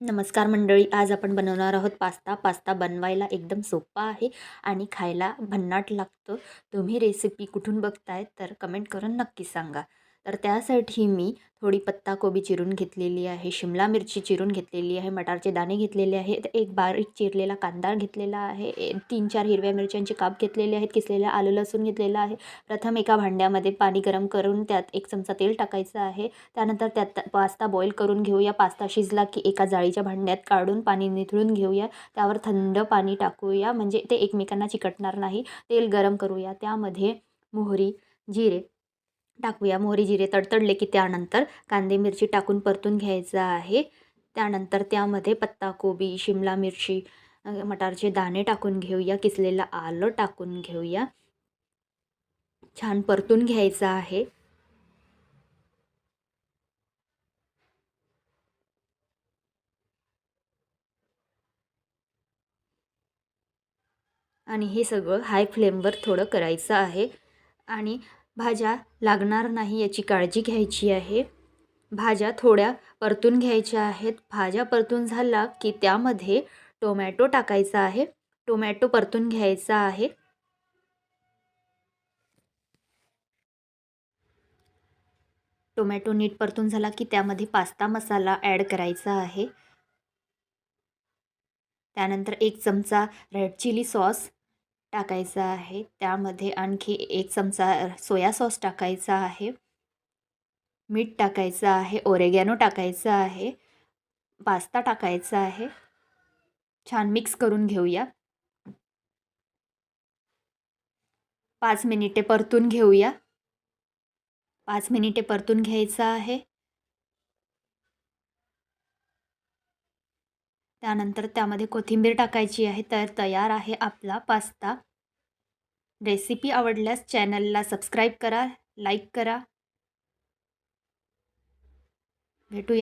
नमस्कार मंडळी, आज आपण बनवणार आहोत पास्ता. पास्ता बनवायला एकदम सोपा आहे आणि खायला भन्नाट लागतो. तुम्ही रेसिपी कुठून बघताय तर कमेंट करून नक्की सांगा. तर त्यासाठी मी थोडी पत्ताकोबी चिरून घेतलेली आहे, शिमला मिरची चिरून घेतलेली आहे, मटारचे दाणे घेतलेले आहेत, एक बारीक चिरलेला कांदा घेतलेला आहे, 3-4 हिरव्या मिरच्यांचे काप घेतलेले आहेत, किसलेलं आलं लसूण घेतलेलं आहे. प्रथम एका भांड्यामध्ये पाणी गरम करून त्यात 1 चमचा तेल टाकायचं आहे. त्यानंतर त्यात पास्ता बॉईल करून घेऊया. पास्ता शिजला की एका जाळीच्या भांड्यात काढून पाणी निथळून घेऊया. त्यावर थंड पाणी टाकूया, म्हणजे ते एकमेकांना चिकटणार नाही. तेल गरम करूया. त्यामध्ये मोहरी, जिरे टाकूया. मोहरी, जिरे तडतडले की त्यानंतर कांदे, मिरची टाकून परतून घ्यायचं आहे. त्यानंतर त्यामध्ये पत्ताकोबी, शिमला मिरची, मटारचे दाणे टाकून घेऊया. किसलेलं आलं टाकून घेऊया. छान परतून घ्यायचं आहे. आणि हे सगळं हाय फ्लेमवर थोडं करायचं आहे आणि भाज्या लागणार नाही याची काळजी घ्यायची आहे. भाज्या थोड्या परतून घ्यायच्या आहेत. भाज्या परतून झाला की त्यामध्ये टोमॅटो टाकायचा आहे. टोमॅटो परतून घ्यायचा आहे. टोमॅटो नीट परतून झाला की त्यामध्ये पास्ता मसाला ॲड करायचा आहे. त्यानंतर 1 चमचा रेड चिली सॉस टाकायचा आहे. त्यामध्ये आणखी 1 चमचा सोया सॉस टाकायचा आहे. मीठ टाकायचं आहे, ओरेगॅनो टाकायचं आहे, पास्ता टाकायचा आहे. छान मिक्स करून घेऊया. 5 मिनिटे परतून घेऊया. 5 मिनिटे परतून घ्यायचं आहे. त्यानंतर त्यामध्ये कोथिंबीर टाकायची आहे. तर तयार आहे आपला पास्ता. रेसिपी आवडल्यास चॅनलला सबस्क्राईब करा, लाईक करा. भेटूया